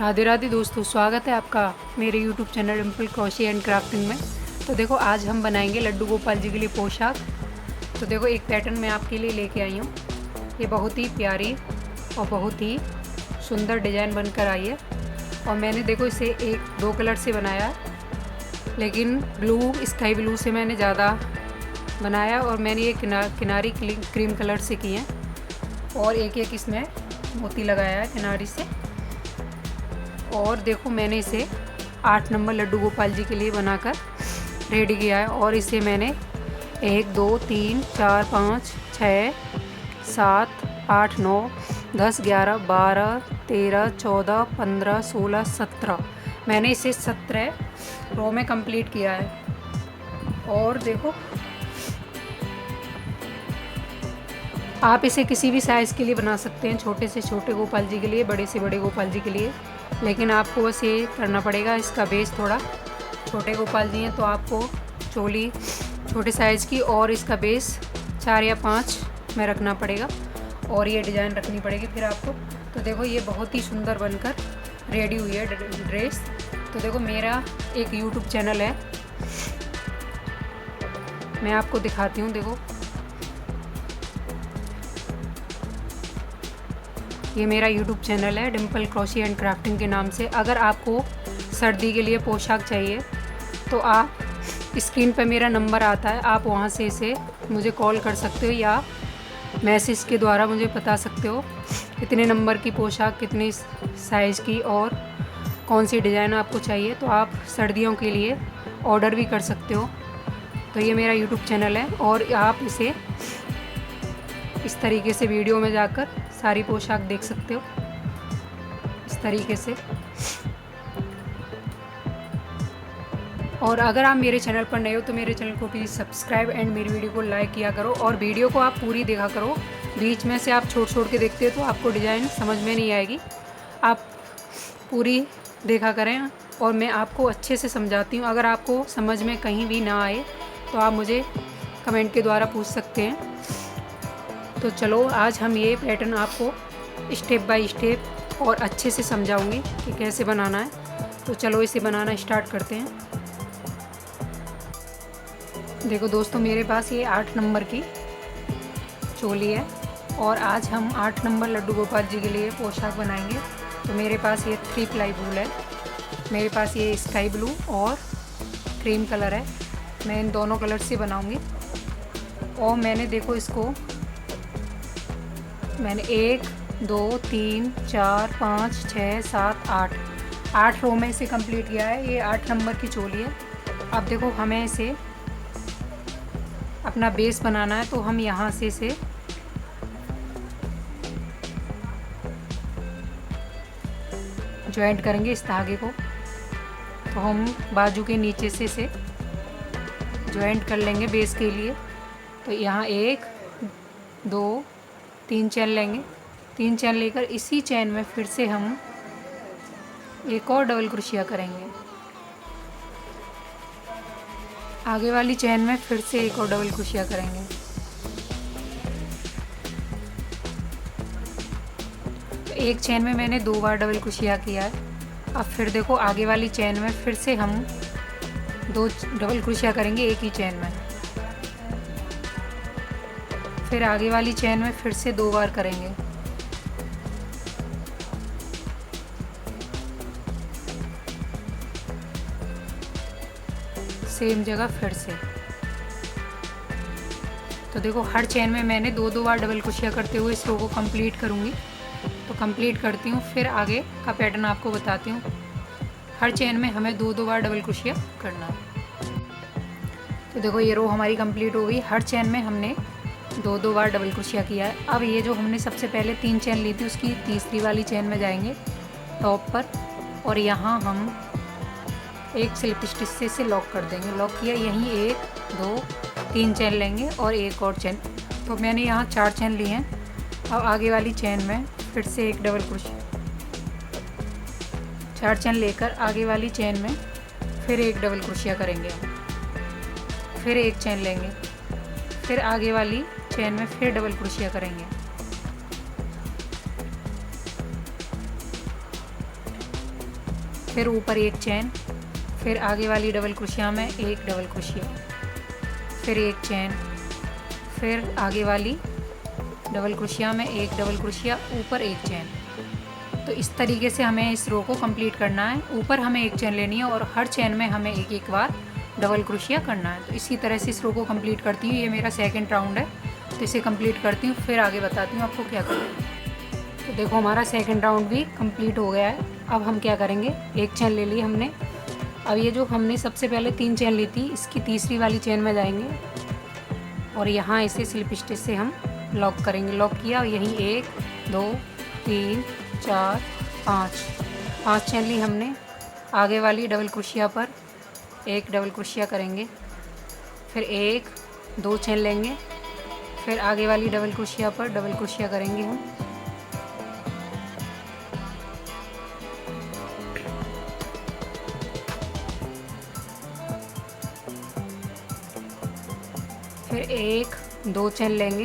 राधे राधे दोस्तों, स्वागत है आपका मेरे YouTube channel Dimple crochet and crafting में। तो देखो, आज हम बनाएंगे लड्डू गोपाल जी के लिए पोशाक। तो देखो, एक पैटर्न मैं आपके लिए लेके आई हूँ। ये बहुत ही प्यारी और बहुत ही सुंदर डिज़ाइन बनकर आई है। और मैंने देखो इसे दो कलर से बनाया है, लेकिन स्काई ब्लू से मैंने ज़्यादा बनाया। और मैंने ये किनारी क्रीम कलर से की है और एक इसमें मोती लगाया है किनारी से। और देखो, मैंने इसे 8 नंबर लड्डू गोपाल जी के लिए बनाकर रेडी किया है। और इसे मैंने 1 2 3 4 5 6 7 8 9 10 11 12 13 14 15 16 17 मैंने इसे 17 रो में कंप्लीट किया है। और देखो, आप इसे किसी भी साइज़ के लिए बना सकते हैं, छोटे से छोटे गोपाल जी के लिए, बड़े से बड़े गोपाल जी के लिए। लेकिन आपको बस ये करना पड़ेगा, इसका बेस थोड़ा छोटे गोपाल जी हैं तो आपको चोली छोटे साइज़ की और इसका बेस 4 या 5 में रखना पड़ेगा और ये डिज़ाइन रखनी पड़ेगी फिर आपको। तो देखो, ये बहुत ही सुंदर बनकर रेडी हुई है ड्रेस। तो देखो, मेरा एक यूट्यूब चैनल है, मैं आपको दिखाती हूँ। देखो, ये मेरा यूट्यूब चैनल है डिम्पल क्रोशे एंड क्राफ्टिंग के नाम से। अगर आपको सर्दी के लिए पोशाक चाहिए तो आप स्क्रीन पर मेरा नंबर आता है, आप वहाँ से इसे मुझे कॉल कर सकते हो या मैसेज के द्वारा मुझे बता सकते हो कितने नंबर की पोशाक, कितनी साइज़ की और कौन सी डिज़ाइन आपको चाहिए। तो आप सर्दियों के लिए ऑर्डर भी कर सकते हो। तो ये मेरा यूट्यूब चैनल है और आप इसे इस तरीके से वीडियो में जाकर सारी पोशाक देख सकते हो इस तरीके से। और अगर आप मेरे चैनल पर नए हो तो मेरे चैनल को प्लीज़ सब्सक्राइब एंड मेरी वीडियो को लाइक किया करो और वीडियो को आप पूरी देखा करो। बीच में से आप छोड़ के देखते हो तो आपको डिज़ाइन समझ में नहीं आएगी। आप पूरी देखा करें और मैं आपको अच्छे से समझाती हूँ। अगर आपको समझ में कहीं भी ना आए तो आप मुझे कमेंट के द्वारा पूछ सकते हैं। तो चलो, आज हम ये पैटर्न आपको स्टेप बाय स्टेप और अच्छे से समझाऊंगी कि कैसे बनाना है। तो चलो, इसे बनाना स्टार्ट करते हैं। देखो दोस्तों, मेरे पास ये 8 नंबर की चोली है और आज हम 8 नंबर लड्डू गोपाल जी के लिए पोशाक बनाएंगे। तो मेरे पास ये 3 प्लाई वूल है, मेरे पास ये स्काई ब्लू और क्रीम कलर है। मैं इन दोनों कलर से बनाऊंगी। और मैंने देखो इसको मैंने 1 2 3 4 5 6 7 8 रो में इसे कंप्लीट किया है। ये 8 नंबर की चोली है। अब देखो, हमें इसे अपना बेस बनाना है तो हम यहाँ से इसे जॉइंट करेंगे इस धागे को। तो हम बाजू के नीचे से इसे जॉइंट कर लेंगे बेस के लिए। तो यहाँ 1 2 3 चैन लेंगे। 3 चैन लेकर इसी चैन में फिर से हम एक और डबल क्रोशिया करेंगे। आगे वाली चैन में फिर से एक और डबल क्रोशिया करेंगे। तो एक चैन में मैंने 2 बार डबल क्रोशिया किया है। अब फिर देखो, आगे वाली चैन में फिर से हम 2 डबल क्रोशिया करेंगे एक ही चैन में। फिर आगे वाली चैन में फिर से 2 बार करेंगे। सेम जगह फिर से। तो देखो, हर चैन में मैंने 2 बार डबल क्रोशिया करते हुए इस रो को कंप्लीट करूँगी। तो कंप्लीट करती हूँ, फिर आगे का पैटर्न आपको बताती हूँ। हर चैन में हमें 2 बार डबल क्रोशिया करना है। तो देखो, ये रो हमारी कंप्लीट हो गई। हर चैन में हमने 2 बार डबल क्रोशिया किया है। अब ये जो हमने सबसे पहले 3 चैन ली थी उसकी तीसरी वाली चैन में जाएंगे टॉप पर और यहाँ हम एक स्लिप स्टिच से इसे लॉक कर देंगे। लॉक किया, यहीं 1 2 3 चैन लेंगे और एक और चैन। तो मैंने यहाँ 4 चैन ली हैं। अब आगे वाली चैन में फिर से एक डबल क्रोशिया, 4 चैन लेकर आगे वाली चैन में फिर एक डबल क्रोशिया करेंगे। फिर एक चैन लेंगे, फिर आगे वाली चैन में फिर डबल क्रोशिया करेंगे। फिर ऊपर एक चेन, फिर आगे वाली डबल क्रोशिया में एक डबल क्रोशिया, फिर एक चेन, फिर आगे वाली डबल क्रोशिया में एक डबल क्रोशिया, ऊपर एक चेन। तो इस तरीके से हमें इस रो को कंप्लीट करना है। ऊपर हमें एक चेन लेनी है और हर चेन में हमें एक एक बार डबल क्रोशिया करना है। तो इसी तरह से इस रो को कंप्लीट करती हूँ। ये मेरा सेकंड राउंड है, तो इसे कंप्लीट करती हूँ, फिर आगे बताती हूँ आपको क्या करना है। तो देखो हमारा सेकंड राउंड भी कंप्लीट हो गया है। अब हम क्या करेंगे, एक चेन ले ली हमने। अब ये जो हमने सबसे पहले 3 चेन ली थी, इसकी तीसरी वाली चेन में जाएंगे और यहाँ इसे स्लिप स्टिच से हम लॉक करेंगे। लॉक किया, यहीं 1 2 3 4 5 चेन ली हमने। आगे वाली डबल क्रोशिया पर एक डबल क्रोशिया करेंगे, फिर 1 2 चेन लेंगे, फिर आगे वाली डबल क्रोशिया पर डबल क्रोशिया करेंगे हम। फिर 1 2 चेन लेंगे,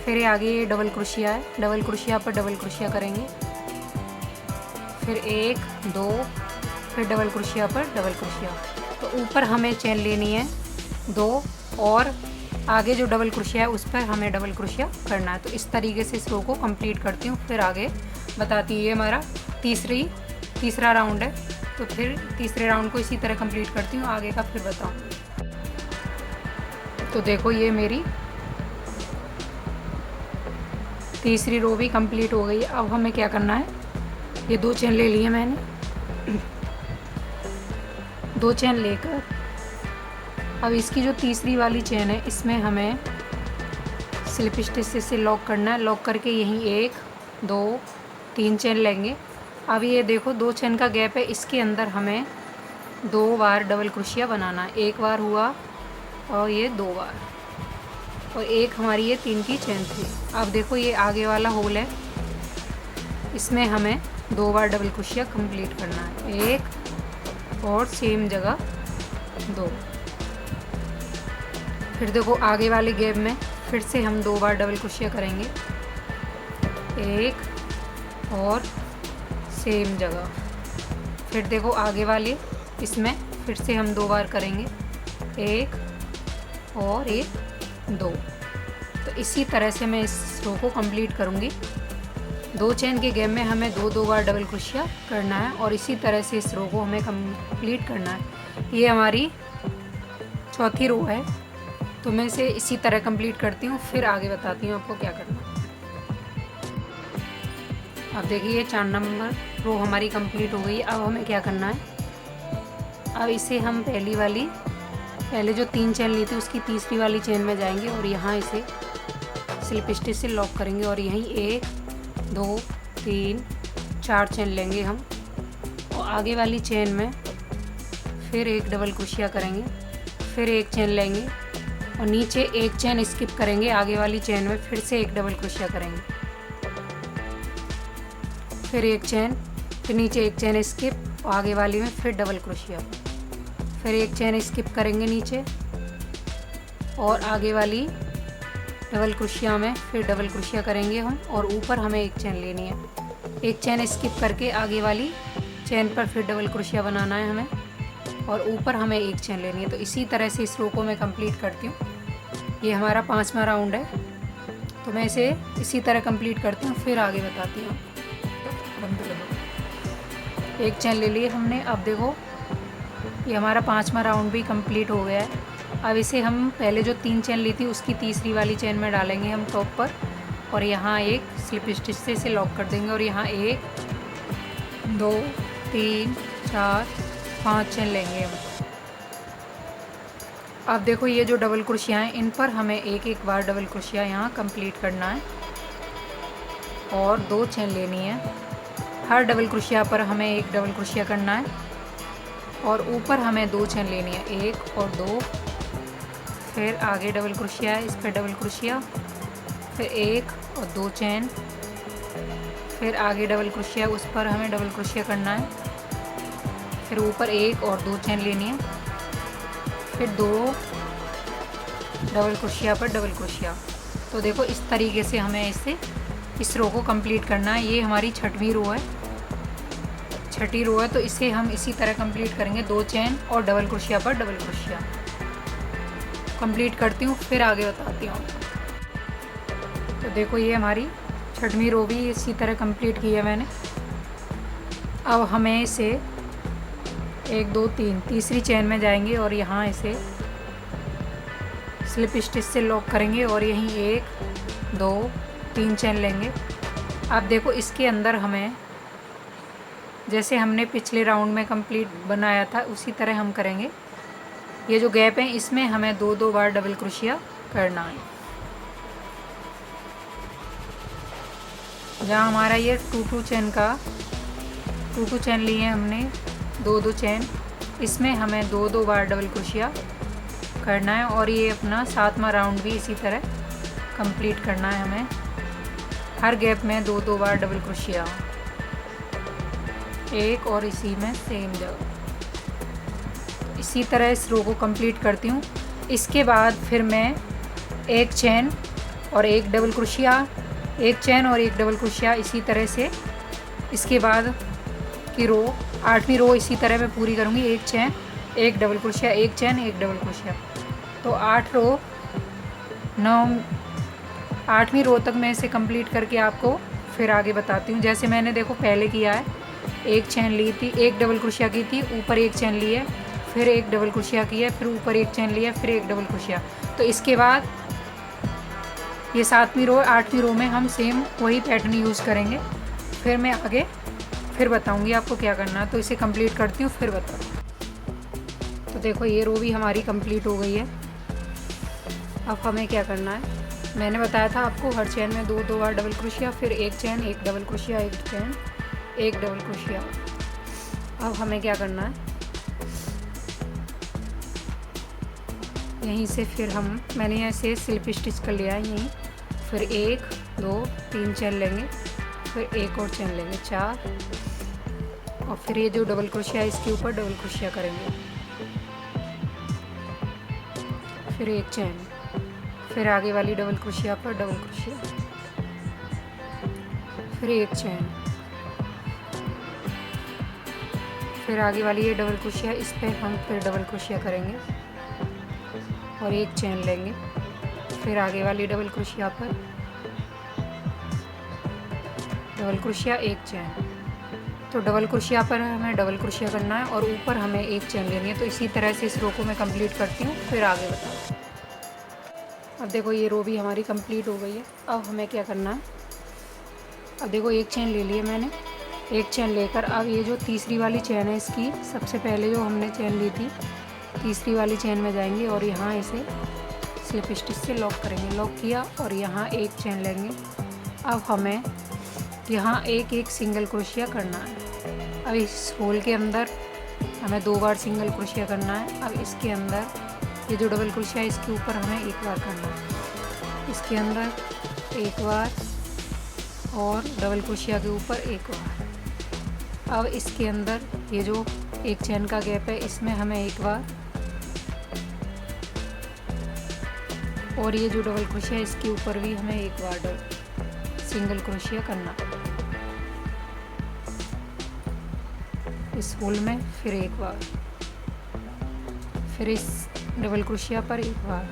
फिर आगे ये डबल क्रोशिया है, डबल क्रोशिया पर डबल क्रोशिया करेंगे, फिर 1 2, फिर डबल क्रोशिया पर डबल क्रोशिया। तो ऊपर हमें चेन लेनी है 2 और आगे जो डबल क्रोशिया है उस पर हमें डबल क्रोशिया करना है। तो इस तरीके से इस रो को कंप्लीट करती हूँ, फिर आगे बताती हूँ। ये हमारा तीसरा राउंड है, तो फिर तीसरे राउंड को इसी तरह कंप्लीट करती हूँ, आगे का फिर बताऊँ। तो देखो ये मेरी तीसरी रो भी कंप्लीट हो गई है। अब हमें क्या करना है, ये 2 चेन ले लिए मैंने। 2 चेन लेकर अब इसकी जो तीसरी वाली चेन है इसमें हमें स्लिप स्टिच से लॉक करना है। लॉक करके यहीं 1 2 3 चेन लेंगे। अब ये देखो 2 चेन का गैप है, इसके अंदर हमें 2 बार डबल क्रोशिया बनाना है। 1 बार हुआ और ये 2 बार, और एक हमारी ये 3 की चेन थी। अब देखो ये आगे वाला होल है, इसमें हमें 2 बार डबल क्रोशिया कंप्लीट करना है। 1 और सेम जगह 2। फिर देखो आगे वाले गैप में फिर से हम 2 बार डबल क्रोशिया करेंगे, 1 और सेम जगह। फिर देखो आगे वाले इसमें फिर से हम 2 बार करेंगे, 1 और 2। तो इसी तरह से मैं इस रो को कंप्लीट करूँगी। 2 चेन के गैप में हमें 2 बार डबल क्रोशिया करना है और इसी तरह से इस रो को हमें कंप्लीट करना है। ये हमारी चौथी रो है, तो मैं इसे इसी तरह कंप्लीट करती हूँ, फिर आगे बताती हूँ आपको क्या करना है। अब देखिए 4 नंबर रो हमारी कंप्लीट हो गई। अब हमें क्या करना है, अब इसे हम पहले जो 3 चेन ली थी उसकी तीसरी वाली चेन में जाएंगे और यहाँ इसे स्लिप स्टिच से लॉक करेंगे और यहीं 1 2 3 4 चेन लेंगे हम और आगे वाली चेन में फिर एक डबल क्रोशिया करेंगे, फिर एक चेन लेंगे और नीचे एक चेन स्किप करेंगे। आगे वाली चेन में फिर से एक डबल क्रोशिया करेंगे, फिर एक चेन, फिर नीचे एक चेन स्किप और आगे वाली में फिर डबल क्रोशिया, फिर एक चेन स्किप करेंगे नीचे और आगे वाली डबल क्रोशिया में फिर डबल क्रोशिया करेंगे हम और ऊपर हमें एक चेन लेनी है। एक चेन स्किप करके आगे वाली चेन पर फिर डबल क्रोशिया बनाना है हमें और ऊपर हमें एक चेन लेनी है। तो इसी तरह से इस रो को मैं कंप्लीट करती हूँ। ये हमारा 5वां राउंड है, तो मैं इसे इसी तरह कंप्लीट करती हूँ, फिर आगे बताती हूँ। एक चेन ले ली हमने। अब देखो ये हमारा 5वां राउंड भी कंप्लीट हो गया है। अब इसे हम पहले जो 3 चेन ली थी उसकी तीसरी वाली चेन में डालेंगे हम टॉप पर और यहाँ एक स्लिप स्टिच से इसे लॉक कर देंगे और यहाँ 1 2 3 4 5 चेन लेंगे हम। अब देखो ये जो डबल क्रोशिया हैं इन पर हमें एक एक बार डबल क्रोशिया यहाँ कंप्लीट करना है और 2 चेन लेनी है। हर डबल क्रोशिया पर हमें एक डबल क्रोशिया करना है और ऊपर हमें 2 चेन लेनी है, 1 और 2। फिर आगे डबल क्रोशिया है, इस पर डबल क्रोशिया, फिर 1 और 2 चेन, फिर आगे डबल क्रोशिया उस पर हमें डबल क्रोशिया करना है, फिर ऊपर 1 और 2 चेन लेनी है, फिर 2 डबल क्रोशिया पर डबल क्रोशिया। तो देखो इस तरीके से हमें इस रो को कंप्लीट करना है। ये हमारी 6वीं रो है। छठी रो है, तो इसे हम इसी तरह कंप्लीट करेंगे। 2 चेन और डबल क्रोशिया पर डबल क्रोशिया कंप्लीट करती हूँ, फिर आगे बताती हूँ। तो देखो ये हमारी छठवीं रो भी इसी तरह कंप्लीट की है मैंने। अब हमें इसे 1 2 3 तीसरी चेन में जाएंगे और यहाँ इसे स्लिप स्टिच से लॉक करेंगे और यहीं 1 2 3 चेन लेंगे। अब देखो इसके अंदर हमें जैसे हमने पिछले राउंड में कंप्लीट बनाया था उसी तरह हम करेंगे। ये जो गैप है इसमें हमें 2 बार डबल क्रोशिया करना है। जहाँ हमारा ये 2 चेन का 2 चेन लिए हमने 2 चेन, इसमें हमें 2 बार डबल क्रोशिया करना है और ये अपना 7वां राउंड भी इसी तरह कंप्लीट करना है हमें। हर गैप में 2 बार डबल क्रोशिया, एक और इसी में सेम जगह। इसी तरह इस रो को कंप्लीट करती हूँ। इसके बाद फिर मैं 1 चेन और 1 डबल क्रोशिया, 1 चेन और 1 डबल क्रोशिया, इसी तरह से इसके बाद की रो 8वीं रो इसी तरह मैं पूरी करूँगी। 1 chain 1 double crochet, 1 chain 1 double crochet. तो 8वीं रो तक मैं इसे कंप्लीट करके आपको फिर आगे बताती हूँ। जैसे मैंने देखो पहले किया है, 1 चेन ली थी, 1 डबल क्रोशिया की थी, ऊपर 1 चेन ली है, फिर 1 डबल क्रोशिया की है, फिर ऊपर 1 चेन लिया, फिर 1 डबल क्रोशिया। तो इसके बाद ये 7वीं रो 8वीं रो में हम सेम वही पैटर्न यूज़ करेंगे। फिर मैं आगे फिर बताऊंगी आपको क्या करना है। तो इसे कंप्लीट करती हूँ फिर बताऊँ। तो देखो ये रो भी हमारी कंप्लीट हो गई है। अब हमें क्या करना है, मैंने बताया था आपको हर चेन में 2 बार डबल क्रोशिया, फिर 1 chain 1 double crochet, 1 chain 1 double crochet. अब हमें क्या करना है, यहीं से फिर मैंने ऐसे स्लिप स्टिच कर लिया है यहीं, फिर 1 2 3 चेन लेंगे, फिर 1 और चेन लेंगे 4, और फिर ये जो डबल क्रोशिया है इसके ऊपर डबल क्रोशिया करेंगे, फिर 1 चेन, फिर आगे वाली डबल क्रोशिया पर डबल क्रोशिया, फिर 1 चेन, फिर आगे वाली ये डबल क्रोशिया, इस पर हम फिर डबल क्रोशिया करेंगे और 1 चेन लेंगे, फिर आगे वाली डबल क्रोशिया पर डबल क्रोशिया 1 चेन। तो डबल क्रोशिया पर हमें डबल क्रोशिया करना है और ऊपर हमें 1 चेन लेनी है। तो इसी तरह से इस रो को मैं कंप्लीट करती हूँ, फिर आगे बताऊँ। अब देखो ये रो भी हमारी कंप्लीट हो गई है। अब हमें क्या करना है, अब देखो 1 चेन ले लिए मैंने, 1 चेन लेकर अब ये जो तीसरी वाली चेन है इसकी सबसे पहले जो हमने चेन ली थी तीसरी वाली चेन में जाएंगे और यहाँ इसे स्लिप स्टिच से लॉक करेंगे। लॉक किया और यहाँ 1 चेन लेंगे। अब हमें यहाँ 1 सिंगल क्रोशिया करना है। अब इस होल के अंदर हमें 2 बार सिंगल क्रोशिया करना है। अब इसके अंदर ये जो डबल क्रोशिया है इसके ऊपर हमें 1 बार करना है, इसके अंदर 1 बार और डबल क्रोशिया के ऊपर 1 बार। अब इसके अंदर ये जो 1 चेन का गैप है इसमें हमें 1 बार और ये जो डबल क्रोशिया है इसके ऊपर भी हमें 1 बार सिंगल क्रोशिया करना। इस होल में फिर 1 बार, फिर इस डबल क्रोशिया पर 1 बार,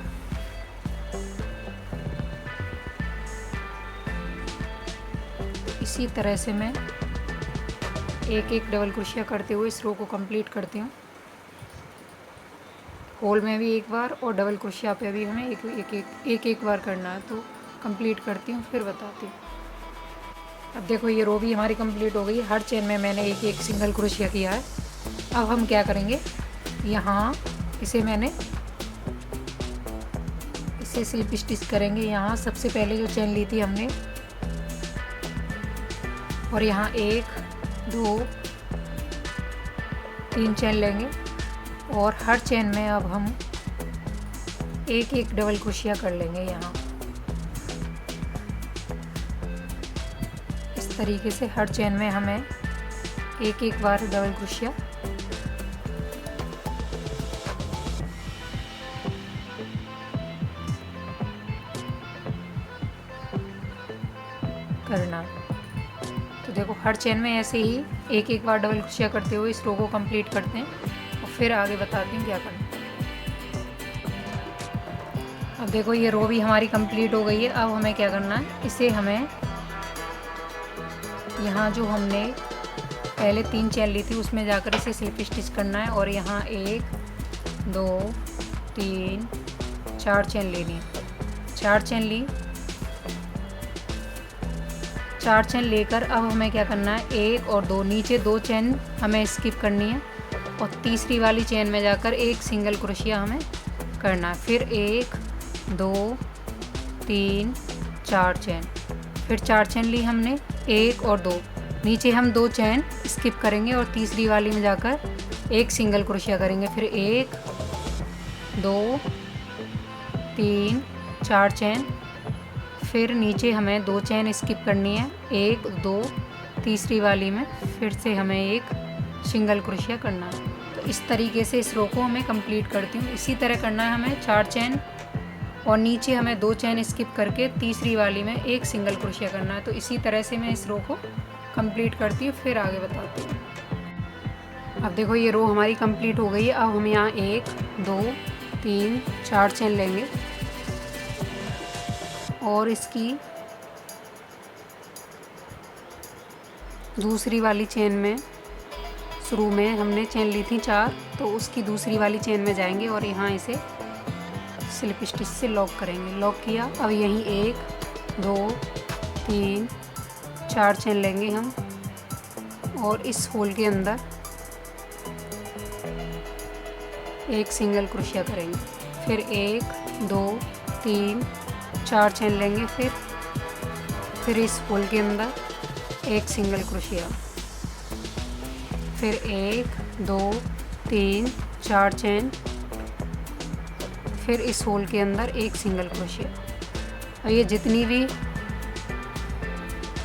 इसी तरह से मैं 1 डबल क्रोशिया करते हुए इस रो को कंप्लीट करती हूँ। होल में भी 1 बार और डबल क्रोशिया पे भी हमें एक बार करना है। तो कंप्लीट करती हूँ फिर बताती हूँ। अब देखो ये रो भी हमारी कंप्लीट हो गई। हर चेन में मैंने 1 सिंगल क्रोशिया किया है। अब हम क्या करेंगे, यहाँ इसे स्लिप स्टिच करेंगे। यहाँ सबसे पहले जो चेन ली थी हमने और यहाँ 1 2 3 चेन लेंगे और हर चेन में अब हम 1 डबल क्रोशिया कर लेंगे। यहाँ इस तरीके से हर चेन में हमें 1 बार डबल क्रोशिया करना। तो देखो हर चेन में ऐसे ही एक एक बार डबल क्रोशिया करते हुए इस रो को कंप्लीट करते हैं और फिर आगे बताती हूँ क्या करना है। अब देखो ये रो भी हमारी कंप्लीट हो गई है। अब हमें क्या करना है, इसे हमें यहाँ जो हमने पहले 3 चेन ली थी उसमें जाकर इसे स्लिप स्टिच करना है और यहाँ 1 2 3 4 चेन लेनी है। 4 चेन ली, 4 चेन लेकर अब हमें क्या करना है, 1 और 2 नीचे 2 चेन हमें स्किप करनी है और तीसरी वाली चेन में जाकर एक सिंगल क्रोशिया हमें करना है। फिर 1 2 3 4 चेन, फिर 4 चेन ली हमने, 1 और 2 नीचे हम 2 चेन स्किप करेंगे और तीसरी वाली में जाकर एक सिंगल क्रोशिया करेंगे। फिर 1 2 3 4 चेन, फिर नीचे हमें 2 चेन स्किप करनी है, 1 2 तीसरी वाली में फिर से हमें एक सिंगल क्रोशिया करना है। तो इस तरीके से इस रो को हमें कंप्लीट करती हूँ। इसी तरह करना है हमें 4 चेन और नीचे हमें 2 चेन स्किप करके तीसरी वाली में एक सिंगल क्रोशिया करना है। तो इसी तरह से मैं इस रो को कंप्लीट करती हूँ, फिर आगे बताती हूँ। अब देखो ये रो हमारी कंप्लीट हो गई है। अब हम यहाँ 1 2 3 4 चेन लेंगे और इसकी दूसरी वाली चेन में शुरू में हमने चेन ली थी 4, तो उसकी दूसरी वाली चेन में जाएंगे और यहाँ इसे स्लिप स्टिच से लॉक करेंगे। लॉक किया, अब यहीं 1 2 3 4 चेन लेंगे हम और इस होल के अंदर एक सिंगल क्रोशिया करेंगे। फिर 1 2 3 4 चेन लेंगे, फिर इस होल के अंदर एक सिंगल क्रोशिया, फिर 1 2 3 4 चेन, फिर इस होल के अंदर एक सिंगल क्रोशिया। और ये जितनी भी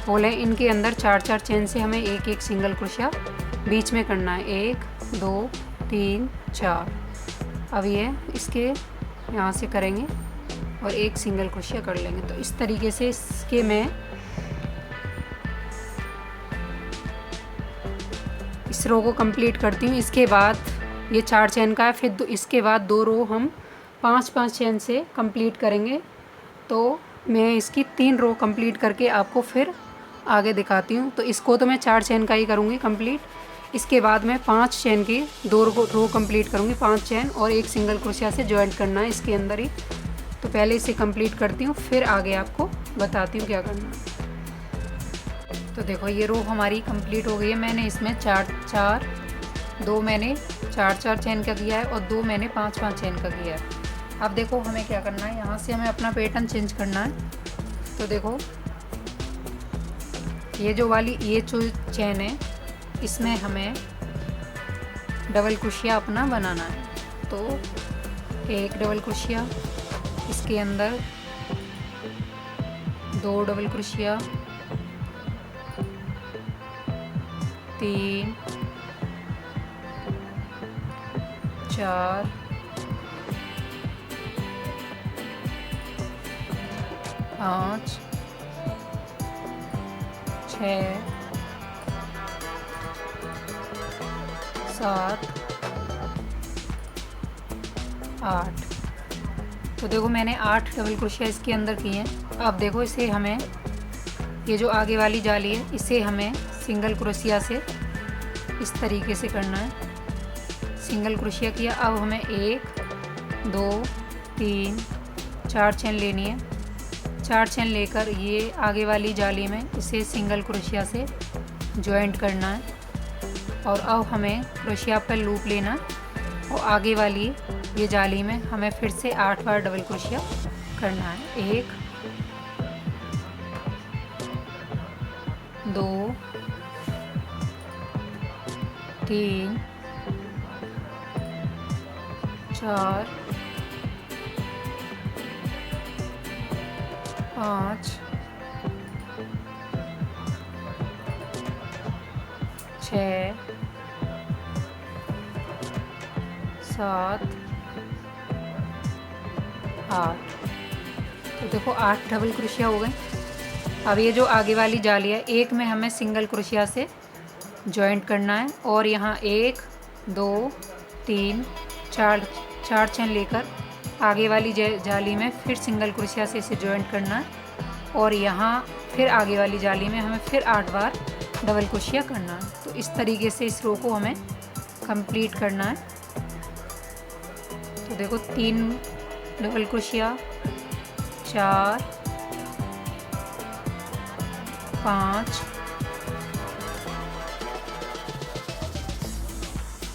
होल हैं इनके अंदर 4 चेन से हमें एक एक सिंगल क्रोशिया बीच में करना है। 1 2 3 4। अब ये इसके यहाँ से करेंगे और एक सिंगल क्रोशिया कर लेंगे। तो इस तरीके से इसके मैं इस रो को कंप्लीट करती हूँ। इसके बाद ये 4 चेन का है, फिर इसके बाद 2 रो हम 5 चेन से कंप्लीट करेंगे। तो मैं इसकी 3 रो कंप्लीट करके आपको फिर आगे दिखाती हूँ। तो इसको तो मैं 4 चेन का ही करूँगी कंप्लीट। इसके बाद मैं 5 चेन की 2 रो कंप्लीट करूँगी, 5 चेन और एक सिंगल क्रोशिया से जॉइंट करना है इसके अंदर ही। तो पहले इसे कंप्लीट करती हूँ, फिर आगे आपको बताती हूँ क्या करना है। तो देखो ये रो हमारी कंप्लीट हो गई है। मैंने इसमें 2 मैंने 4 चेन का किया है और 2 मैंने 5 चेन का किया है। अब देखो हमें क्या करना है, यहाँ से हमें अपना पैटर्न चेंज करना है। तो देखो ये जो चेन है इसमें हमें डबल क्रोशिया अपना बनाना है। तो एक डबल क्रोशिया, इसके अंदर 2 डबल क्रोशिया, 3 4 5 6 7 8। तो देखो मैंने 8 डबल क्रोशिया इसके अंदर किए हैं। अब देखो इसे हमें ये जो आगे वाली जाली है इसे हमें सिंगल क्रोशिया से इस तरीके से करना है। सिंगल क्रोशिया किया, अब हमें 1 2 3 4 चेन लेनी है। 4 चेन लेकर ये आगे वाली जाली में इसे सिंगल क्रोशिया से जॉइंट करना है और अब हमें क्रोशिया पर लूप लेना है और आगे वाली ये जाली में हमें फिर से 8 बार डबल क्रोशिया करना है। 1 2 3 4 5 6 7 8। तो देखो 8 डबल क्रोशिया हो गए। अब ये जो आगे वाली जाली है, एक में हमें सिंगल क्रोशिया से जॉइंट करना है और यहाँ 1 2 3 4 चेन लेकर आगे वाली जाली में फिर सिंगल क्रोशिया से इसे जॉइंट करना है और यहाँ फिर आगे वाली जाली में हमें फिर 8 बार डबल क्रोशिया करना है। तो इस तरीके से इस रो को हमें कंप्लीट करना है। तो देखो 3 डबल क्रोशिया, 4 5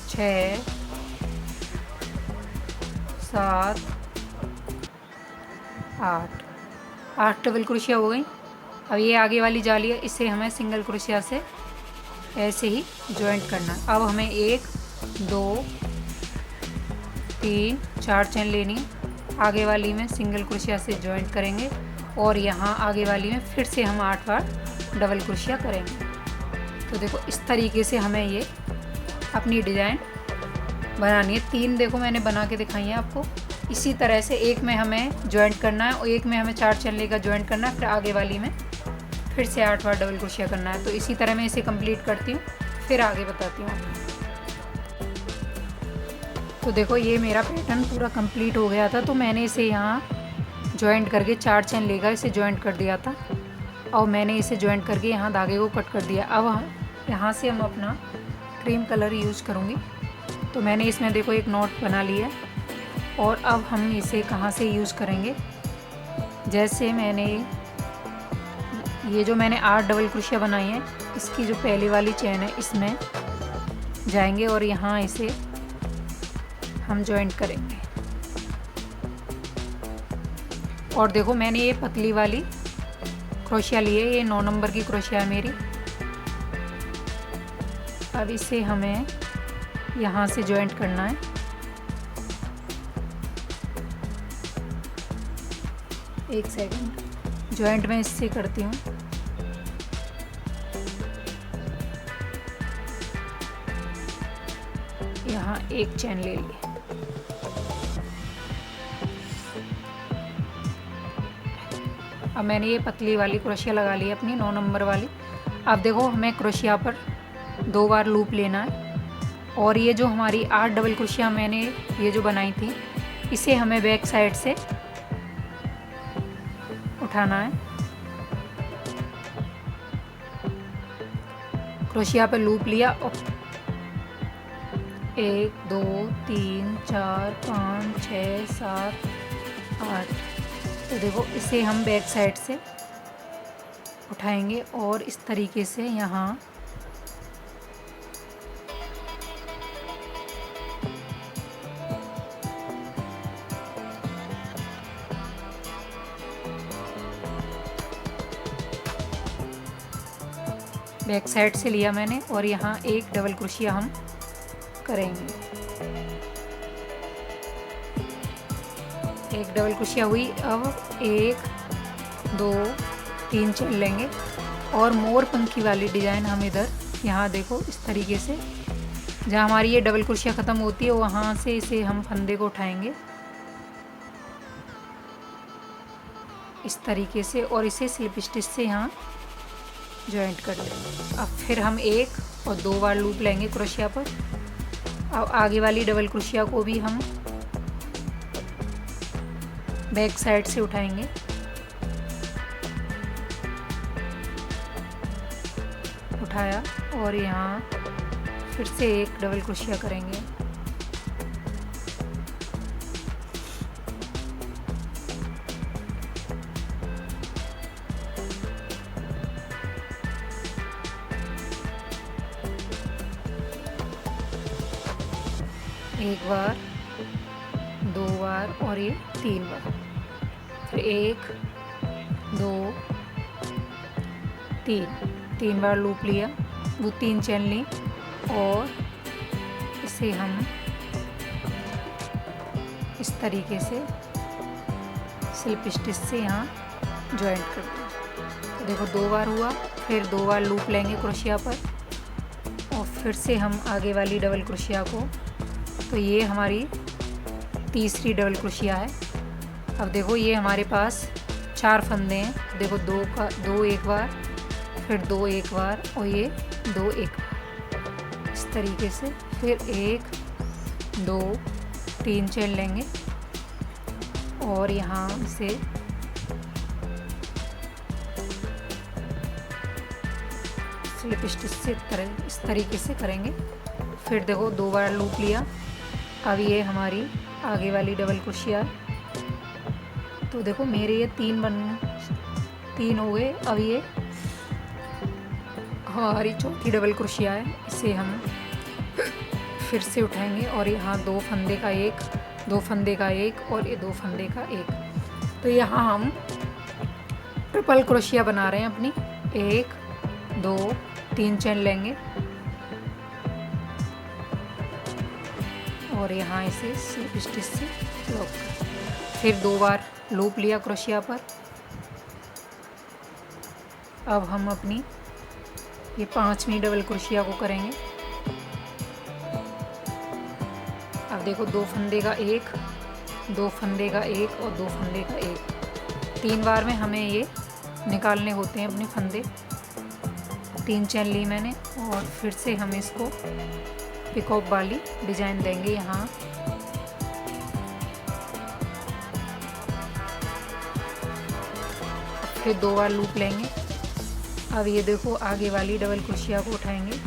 6 7 8 डबल क्रोशिया हो गई। अब ये आगे वाली जाली है, इसे हमें सिंगल क्रोशिया से ऐसे ही जॉइंट करना है। अब हमें 1 2 3 4 चेन लेनी है, आगे वाली में सिंगल क्रोशिया से जॉइंट करेंगे और यहाँ आगे वाली में फिर से हम 8 बार डबल क्रोशिया करेंगे। तो देखो इस तरीके से हमें ये अपनी डिज़ाइन बनानी है। 3 देखो मैंने बना के दिखाई है आपको। इसी तरह से एक में हमें जॉइंट करना है और एक में हमें 4 चेन लेकर जॉइंट करना है, फिर आगे वाली में फिर से 8 बार डबल क्रोशिया करना है। तो इसी तरह मैं इसे कंप्लीट करती हूँ, फिर आगे बताती हूँ। तो देखो ये मेरा पैटर्न पूरा कंप्लीट हो गया था, तो मैंने इसे यहाँ जॉइंट करके 4 चेन लेकर इसे जॉइंट कर दिया था और मैंने इसे जॉइंट करके यहाँ धागे को कट कर दिया। अब यहाँ से हम अपना क्रीम कलर यूज़ करूँगी। तो मैंने इसमें देखो एक नॉट बना लिया है और अब हम इसे कहाँ से यूज़ करेंगे। जैसे मैंने ये जो मैंने 8 डबल क्रोशिया बनाई है, इसकी जो पहली वाली चेन है इसमें जाएंगे और यहाँ इसे हम जॉइंट करेंगे। और देखो मैंने ये पतली वाली क्रोशिया ली है, ये 9 नंबर की क्रोशिया है मेरी। अब इसे हमें यहाँ से जॉइंट करना है। एक सेकंड, जॉइंट में इससे करती हूँ। यहाँ एक चेन ले ली। अब मैंने ये पतली वाली क्रोशिया लगा ली है अपनी 9 नंबर वाली। अब देखो हमें क्रोशिया पर 2 बार लूप लेना है और ये जो हमारी 8 डबल क्रोशिया मैंने ये जो बनाई थी, इसे हमें बैक साइड से उठाना है। क्रोशिया पर लूप लिया और 1 2 3 4 5 6 7 8। तो देखो इसे हम बैक साइड से उठाएंगे और इस तरीके से यहाँ बैक साइड से लिया मैंने और यहाँ एक डबल क्रोशिया हम करेंगे। एक डबल क्रोशिया हुई। अब 1 2 3 चेन लेंगे और मोर पंखी वाली डिज़ाइन हम इधर यहाँ देखो इस तरीके से जहाँ हमारी ये डबल क्रोशिया ख़त्म होती है वहाँ से इसे हम फंदे को उठाएंगे इस तरीके से और इसे स्लिप स्टिच से यहाँ जॉइंट कर लेंगे। अब फिर हम 1 और 2 बार लूप लेंगे क्रोशिया पर। अब आगे वाली डबल क्रोशिया को भी हम बैक साइड से उठाएंगे। उठाया और यहाँ फिर से एक डबल क्रोशिया करेंगे। एक बार, 2 बार और ये 3 बार। फिर 1 2 3 बार लूप लिया, वो 3 चेन ली और इसे हम इस तरीके से स्लिप स्टिच से यहाँ जॉइंट कर दें। तो देखो 2 बार हुआ, फिर 2 बार लूप लेंगे क्रोशिया पर और फिर से हम आगे वाली डबल क्रोशिया को, तो ये हमारी तीसरी डबल क्रोशिया है। अब देखो ये हमारे पास 4 फंदे हैं। देखो 2 एक बार, फिर 2 एक बार और ये 2 एक बार, इस तरीके से। फिर 1 2 3 चेन लेंगे और यहाँ से स्लिप स्टिच से इस तरीके से करेंगे। फिर देखो 2 बार लूप लिया। अब ये हमारी आगे वाली डबल क्रोशिया। तो देखो मेरे ये 3 हो गए। अब ये हमारी चौथी डबल क्रोशिया है, इसे हम फिर से उठाएंगे और यहाँ 2 फंदे का एक, 2 फंदे का एक और ये 2 फंदे का एक। तो यहाँ हम ट्रिपल क्रोशिया बना रहे हैं अपनी। 1 2 3 चेन लेंगे और यहाँ इसे स्लिप स्टिच से लॉक कर, फिर 2 बार लूप लिया क्रोशिया पर। अब हम अपनी ये 5वीं डबल क्रोशिया को करेंगे। अब देखो 2 फंदे का एक, 2 फंदे का एक और 2 फंदे का एक। 3 बार में हमें ये निकालने होते हैं अपने फंदे। 3 चेन ली मैंने और फिर से हम इसको पिकॉक वाली डिजाइन देंगे यहाँ। फिर 2 बार लूप लेंगे। अब ये देखो आगे वाली डबल क्रोशिया को उठाएंगे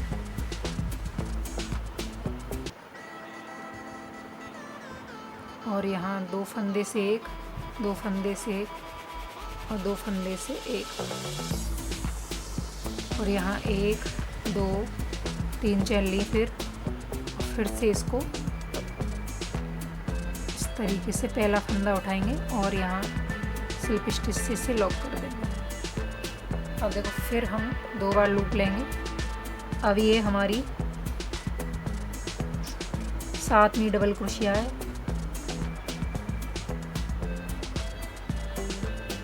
और यहाँ 2 फंदे से एक, 2 फंदे से एक और 2 फंदे से एक और यहाँ 1 2 3 चेन ली। फिर से इसको इस तरीके से पहला फंदा उठाएंगे और यहाँ स्लिप स्टिच से इसे लॉक कर देंगे। अब देखो फिर हम 2 बार लूप लेंगे। अब ये हमारी 7वीं डबल क्रोशिया है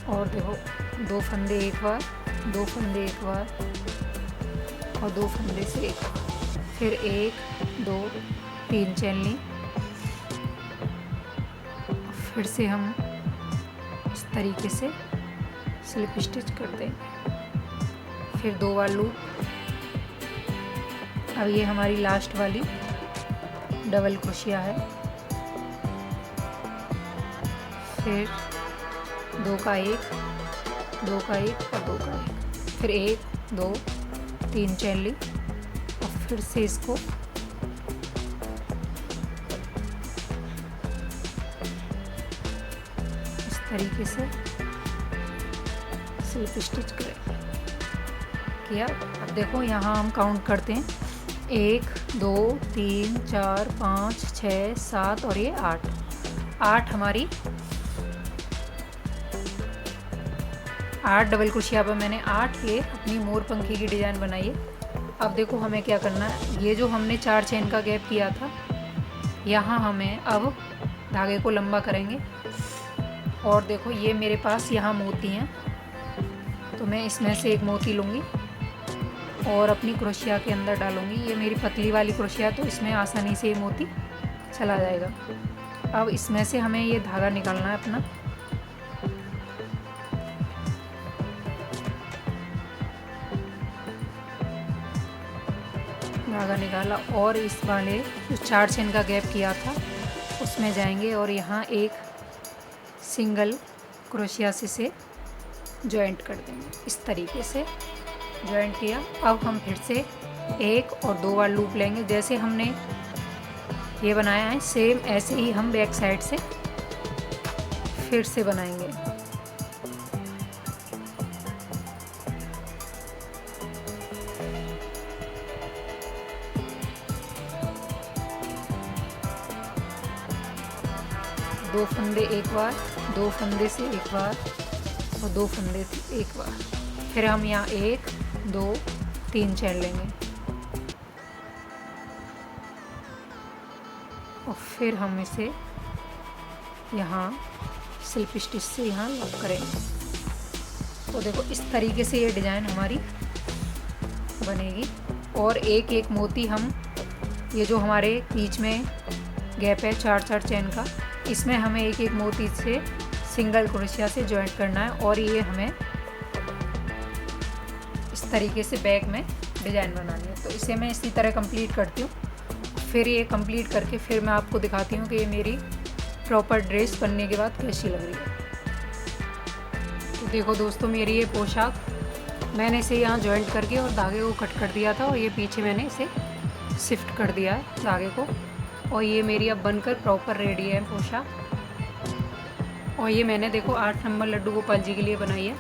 और देखो 2 फंदे एक बार, 2 फंदे एक बार और 2 फंदे से एक, फिर 1 2 3 चेन ली। फिर से हम इस तरीके से स्लिप स्टिच कर देंगे, फिर 2 बार लूप। अब ये हमारी लास्ट वाली डबल क्रोशिया है। फिर 2 का एक, 2 का एक और 2 का एक, फिर 1 2 3 चेन ली और फिर से इसको इस तरीके से स्लिप स्टिच करें किया। अब देखो यहाँ हम काउंट करते हैं 1 2 3 4 5 6 7 और ये 8 हमारी 8 डबल क्रोशिया पर मैंने 8 ये अपनी मोर पंखी की डिज़ाइन बनाई है। अब देखो हमें क्या करना है, ये जो हमने 4 चेन का गैप किया था यहाँ हमें अब धागे को लंबा करेंगे और देखो ये मेरे पास यहाँ मोती हैं, तो मैं इसमें से एक मोती लूँगी और अपनी क्रोशिया के अंदर डालूँगी। ये मेरी पतली वाली क्रोशिया तो इसमें आसानी से ये मोती चला जाएगा। अब इसमें से हमें ये धागा निकालना है अपना। धागा निकाला और इस वाले जो 4 चेन का गैप किया था उसमें जाएंगे और यहाँ एक सिंगल क्रोशिया से जॉइंट कर देंगे। इस तरीके से जॉइंट किया। अब हम फिर से 1 और 2 बार लूप लेंगे। जैसे हमने ये बनाया है सेम ऐसे ही हम बैक साइड से फिर से बनाएंगे। दो फंदे एक बार, 2 फंदे से एक बार और 2 फंदे से एक बार। फिर हम यहाँ 1 2 3 चेन लेंगे और फिर हम इसे यहाँ स्लिप स्टिच से यहाँ लॉक करेंगे। तो देखो इस तरीके से ये डिज़ाइन हमारी बनेगी। और एक एक मोती हम ये जो हमारे बीच में गैप है 4 चेन का, इसमें हमें एक एक मोती से सिंगल क्रोशिया से जॉइंट करना है। और ये हमें इस तरीके से बैक में डिज़ाइन बनानी है। तो इसे मैं इसी तरह कंप्लीट करती हूँ। फिर ये कंप्लीट करके फिर मैं आपको दिखाती हूँ कि ये मेरी प्रॉपर ड्रेस बनने के बाद कैसी लग रही है। तो देखो दोस्तों, मेरी ये पोशाक मैंने इसे यहाँ जॉइंट करके और धागे को कट कर दिया था, और ये पीछे मैंने इसे शिफ्ट कर दिया है धागे को। और ये मेरी अब बनकर प्रॉपर रेडी है पोशाक। और ये मैंने देखो 8 नंबर लड्डू गोपाल जी के लिए बनाई है।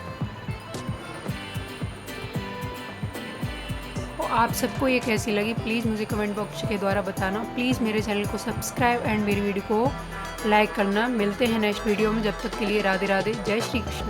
और आप सबको ये कैसी लगी प्लीज़ मुझे कमेंट बॉक्स के द्वारा बताना। प्लीज़ मेरे चैनल को सब्सक्राइब एंड मेरी वीडियो को लाइक करना। मिलते हैं नेक्स्ट वीडियो में, जब तक के लिए राधे राधे, जय श्री कृष्ण।